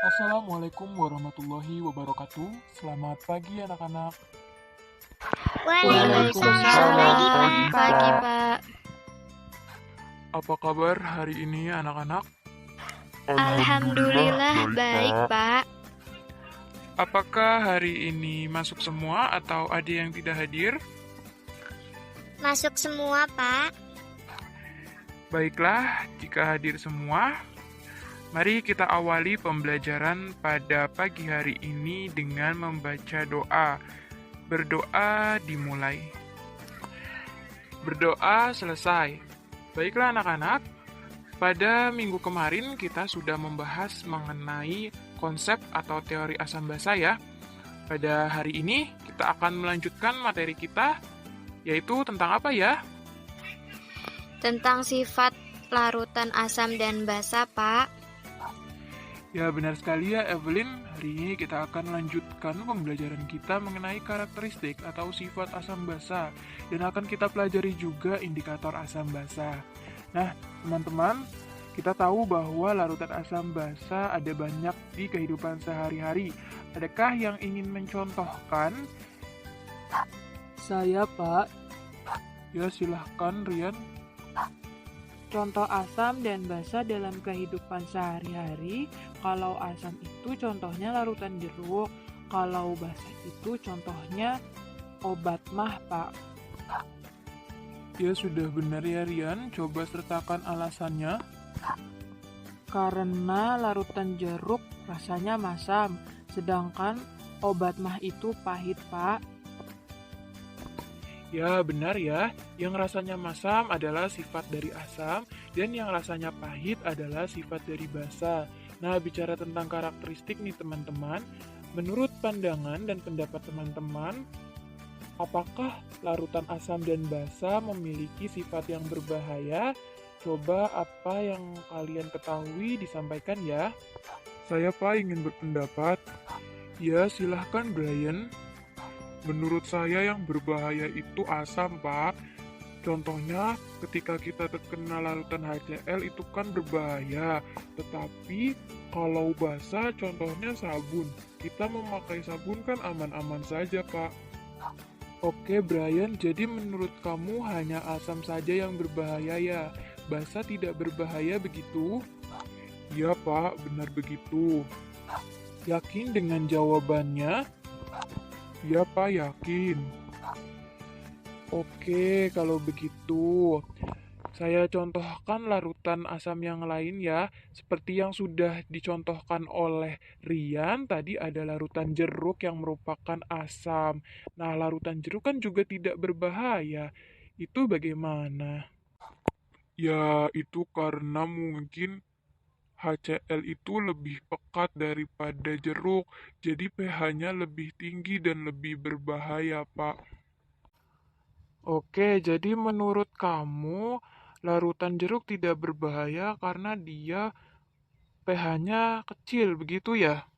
Assalamualaikum warahmatullahi wabarakatuh. Selamat pagi anak-anak. Waalaikumsalam. Pagi, Pak. Apa kabar hari ini anak-anak? Alhamdulillah baik, Pak. Apakah hari ini masuk semua atau ada yang tidak hadir? Masuk semua, Pak. Baiklah, jika hadir semua, mari kita awali pembelajaran pada pagi hari ini dengan membaca doa. Berdoa dimulai. Berdoa selesai. Baiklah anak-anak, pada minggu kemarin kita sudah membahas mengenai konsep atau teori asam basa ya. Pada hari ini kita akan melanjutkan materi kita, yaitu tentang apa ya? Tentang sifat larutan asam dan basa, Pak. Ya benar sekali ya Evelyn, hari ini kita akan lanjutkan pembelajaran kita mengenai karakteristik atau sifat asam basa dan akan kita pelajari juga indikator asam basa. Nah teman-teman, kita tahu bahwa larutan asam basa ada banyak di kehidupan sehari-hari. Adakah yang ingin mencontohkan? Saya, Pak. Ya silahkan Rian. Contoh asam dan basa dalam kehidupan sehari-hari, kalau asam itu contohnya larutan jeruk, kalau basa itu contohnya obat mah, Pak. Ya sudah benar ya Rian, coba sertakan alasannya. Karena larutan jeruk rasanya masam, sedangkan obat mah itu pahit, Pak. Ya benar ya, yang rasanya masam adalah sifat dari asam dan yang rasanya pahit adalah sifat dari basa. Nah bicara tentang karakteristik nih teman-teman, menurut pandangan dan pendapat teman-teman, apakah larutan asam dan basa memiliki sifat yang berbahaya? Coba apa yang kalian ketahui disampaikan ya. Saya Pak ingin berpendapat. Ya silahkan Brian. Menurut saya yang berbahaya itu asam, Pak. Contohnya, ketika kita terkena larutan HCl itu kan berbahaya. Tetapi, kalau basa contohnya sabun. Kita memakai sabun kan aman-aman saja, Pak. Oke, Brian, jadi menurut kamu hanya asam saja yang berbahaya ya? Basa tidak berbahaya begitu? Iya, Pak, benar begitu. Yakin dengan jawabannya? Ya Pak, yakin. Oke, kalau begitu, saya contohkan larutan asam yang lain ya. Seperti yang sudah dicontohkan oleh Rian, tadi ada larutan jeruk yang merupakan asam. Nah, larutan jeruk kan juga tidak berbahaya. Itu bagaimana? Ya, itu karena mungkin HCl itu lebih pekat daripada jeruk, jadi pH-nya lebih tinggi dan lebih berbahaya, Pak. Oke, jadi menurut kamu, larutan jeruk tidak berbahaya karena dia pH-nya kecil, begitu ya?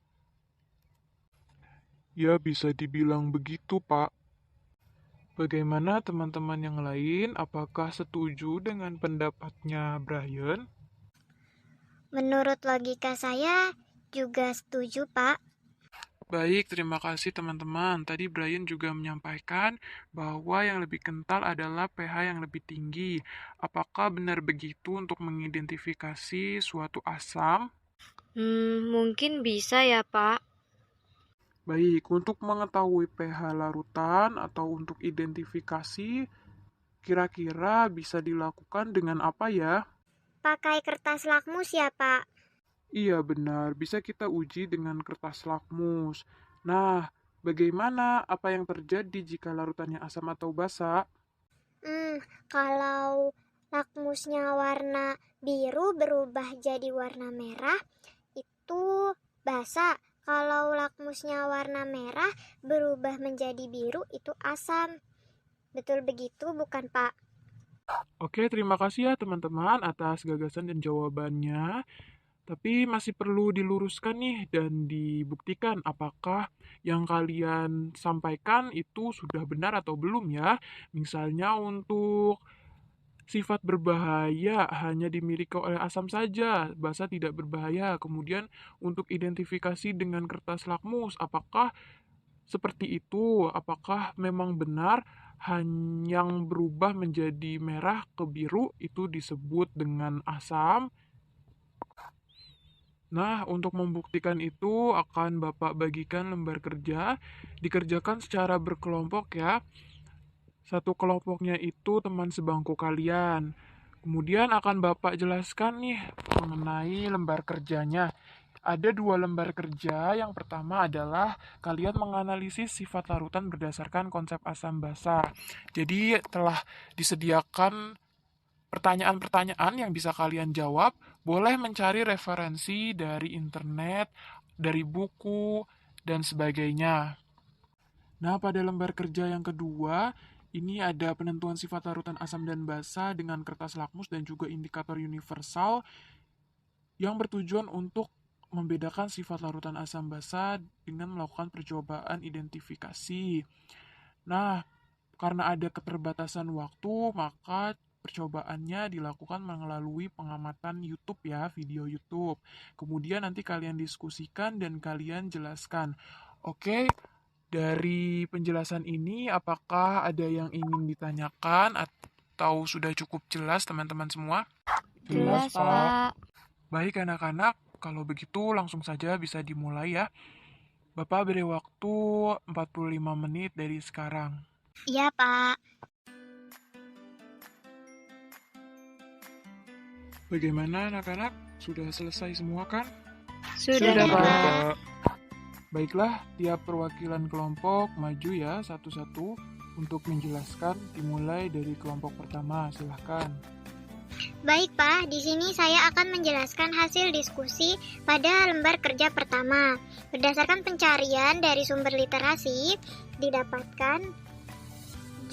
Ya, bisa dibilang begitu, Pak. Bagaimana teman-teman yang lain? Apakah setuju dengan pendapatnya Brian? Menurut logika saya juga setuju, Pak. Baik, terima kasih teman-teman. Tadi Brian juga menyampaikan bahwa yang lebih kental adalah pH yang lebih tinggi. Apakah benar begitu untuk mengidentifikasi suatu asam? Mungkin bisa ya, Pak. Baik, untuk mengetahui pH larutan atau untuk identifikasi, kira-kira bisa dilakukan dengan apa ya? Pakai kertas lakmus ya, Pak. Iya benar, bisa kita uji dengan kertas lakmus. Nah, Bagaimana? Apa yang terjadi jika larutannya asam atau basa? Kalau lakmusnya warna biru berubah jadi warna merah, itu basa. Kalau lakmusnya warna merah berubah menjadi biru, itu asam. Betul begitu, bukan, Pak? Oke, terima kasih ya teman-teman atas gagasan dan jawabannya. Tapi masih perlu diluruskan nih dan dibuktikan apakah yang kalian sampaikan itu sudah benar atau belum ya. Misalnya untuk sifat berbahaya hanya dimiliki oleh asam saja, basa tidak berbahaya. Kemudian untuk identifikasi dengan kertas lakmus, apakah seperti itu? Apakah memang benar yang berubah menjadi merah ke biru itu disebut dengan asam? Nah, untuk membuktikan itu akan Bapak bagikan lembar kerja, dikerjakan secara berkelompok ya. Satu kelompoknya itu teman sebangku kalian. Kemudian akan Bapak jelaskan nih mengenai lembar kerjanya. Ada 2 lembar kerja. Yang pertama adalah kalian menganalisis sifat larutan berdasarkan konsep asam basa. Jadi telah disediakan pertanyaan-pertanyaan yang bisa kalian jawab. Boleh mencari referensi dari internet, dari buku, dan sebagainya. Nah, pada lembar kerja yang kedua, ini ada penentuan sifat larutan asam dan basa dengan kertas lakmus dan juga indikator universal yang bertujuan untuk membedakan sifat larutan asam basa dengan melakukan percobaan identifikasi. Nah, karena ada keterbatasan waktu, maka percobaannya dilakukan melalui pengamatan YouTube ya, video YouTube. Kemudian nanti kalian diskusikan dan kalian jelaskan. Oke, dari penjelasan ini apakah ada yang ingin ditanyakan atau sudah cukup jelas teman-teman semua? Jelas, Pak. Baik anak-anak, kalau begitu langsung saja bisa dimulai ya. Bapak beri waktu 45 menit dari sekarang. Iya, Pak. Bagaimana anak-anak? Sudah selesai semua kan? Sudah, Pak. Baiklah, tiap perwakilan kelompok maju ya satu-satu untuk menjelaskan, dimulai dari kelompok pertama. Silahkan. Baik, Pak. Di sini saya akan menjelaskan hasil diskusi pada lembar kerja pertama. Berdasarkan pencarian dari sumber literasi, didapatkan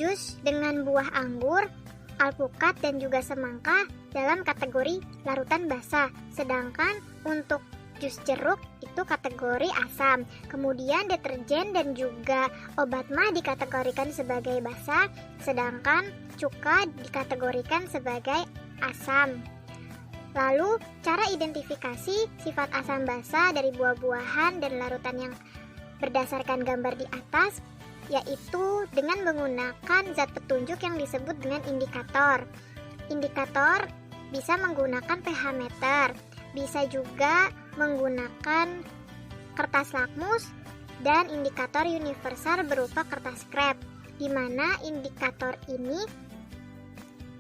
jus dengan buah anggur, alpukat, dan juga semangka dalam kategori larutan basa. Sedangkan untuk jus jeruk itu kategori asam. Kemudian deterjen dan juga obat mah dikategorikan sebagai basa, sedangkan cuka dikategorikan sebagai asam. Lalu, cara identifikasi sifat asam basa dari buah-buahan dan larutan yang berdasarkan gambar di atas, yaitu dengan menggunakan zat petunjuk yang disebut dengan indikator. Indikator bisa menggunakan pH meter, bisa juga menggunakan kertas lakmus, dan indikator universal berupa kertas scrap, di mana indikator ini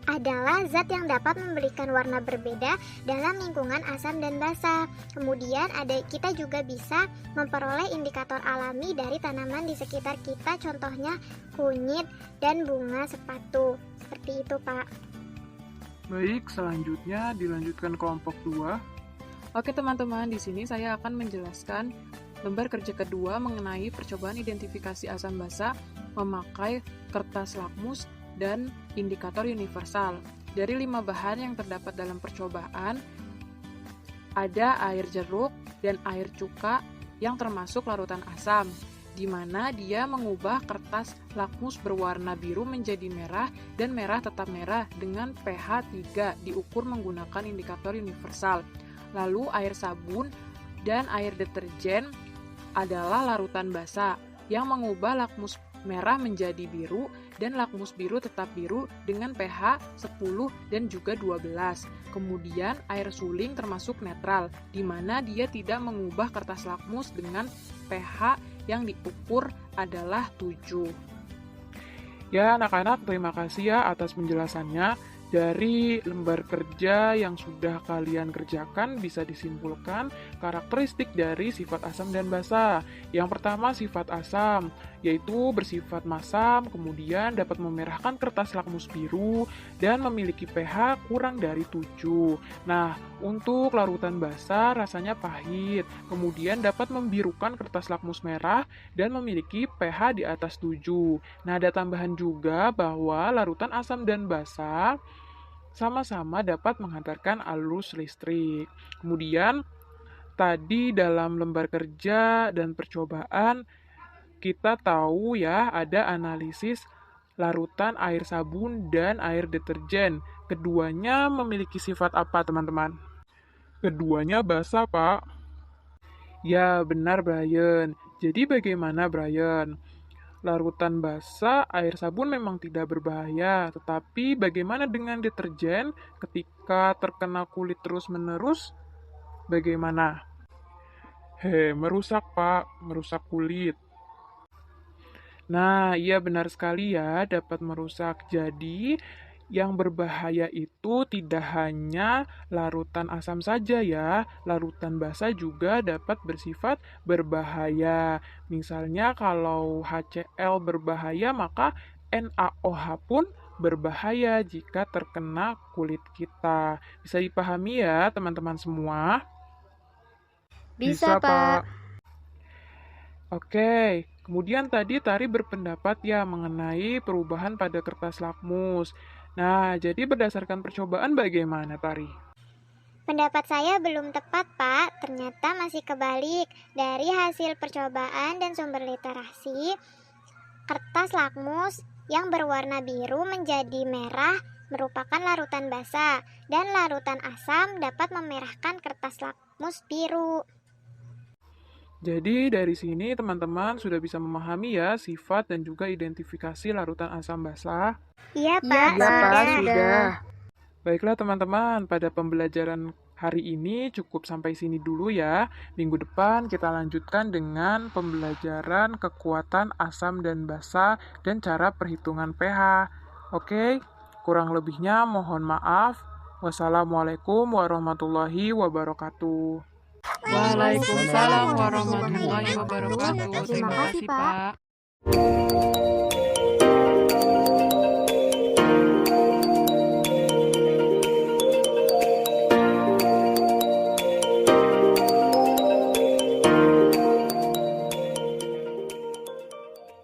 adalah zat yang dapat memberikan warna berbeda dalam lingkungan asam dan basa. Kemudian kita juga bisa memperoleh indikator alami dari tanaman di sekitar kita, contohnya kunyit dan bunga sepatu. Seperti itu, Pak. Baik, selanjutnya dilanjutkan kelompok 2. Oke teman-teman, di sini saya akan menjelaskan lembar kerja kedua mengenai percobaan identifikasi asam basa memakai kertas lakmus dan indikator universal. Dari 5 bahan yang terdapat dalam percobaan, ada air jeruk dan air cuka yang termasuk larutan asam, di mana dia mengubah kertas lakmus berwarna biru menjadi merah dan merah tetap merah dengan pH 3 diukur menggunakan indikator universal. Lalu air sabun dan air deterjen adalah larutan basa yang mengubah lakmus merah menjadi biru dan lakmus biru tetap biru dengan pH 10 dan juga 12. Kemudian air suling termasuk netral, di mana dia tidak mengubah kertas lakmus dengan pH yang diukur adalah 7. Ya anak-anak, terima kasih ya atas penjelasannya. Dari lembar kerja yang sudah kalian kerjakan bisa disimpulkan karakteristik dari sifat asam dan basa. Yang pertama sifat asam, yaitu bersifat masam, kemudian dapat memerahkan kertas lakmus biru, dan memiliki pH kurang dari 7. Nah, untuk larutan basa rasanya pahit, kemudian dapat membirukan kertas lakmus merah, dan memiliki pH di atas 7. Nah, ada tambahan juga bahwa larutan asam dan basa sama-sama dapat menghantarkan arus listrik. Kemudian, tadi dalam lembar kerja dan percobaan, kita tahu ya ada analisis larutan air sabun dan air deterjen. Keduanya memiliki sifat apa, teman-teman? Keduanya basa, Pak. Ya, benar, Brian. Jadi bagaimana, Brian? Larutan basa, air sabun memang tidak berbahaya, tetapi bagaimana dengan deterjen ketika terkena kulit terus-menerus? Bagaimana? Merusak, Pak, merusak kulit. Nah, iya benar sekali ya, dapat merusak. Jadi, yang berbahaya itu tidak hanya larutan asam saja ya, larutan basa juga dapat bersifat berbahaya. Misalnya kalau HCl berbahaya, maka NaOH pun berbahaya jika terkena kulit kita. Bisa dipahami ya teman-teman semua? Bisa, Pak. Oke, kemudian tadi Tari berpendapat ya mengenai perubahan pada kertas lakmus. Nah, jadi berdasarkan percobaan bagaimana, Tari? Pendapat saya belum tepat, Pak. Ternyata masih kebalik. Dari hasil percobaan dan sumber literasi, kertas lakmus yang berwarna biru menjadi merah merupakan larutan basa, dan larutan asam dapat memerahkan kertas lakmus biru. Jadi dari sini teman-teman sudah bisa memahami ya sifat dan juga identifikasi larutan asam basa. Iya, Pak. Iya, Pak, sudah. Baiklah teman-teman, pada pembelajaran hari ini cukup sampai sini dulu ya. Minggu depan kita lanjutkan dengan pembelajaran kekuatan asam dan basa dan cara perhitungan pH. Oke, kurang lebihnya mohon maaf. Wassalamualaikum warahmatullahi wabarakatuh. Waalaikumsalam warahmatullahi wabarakatuh. Terima kasih, Pak.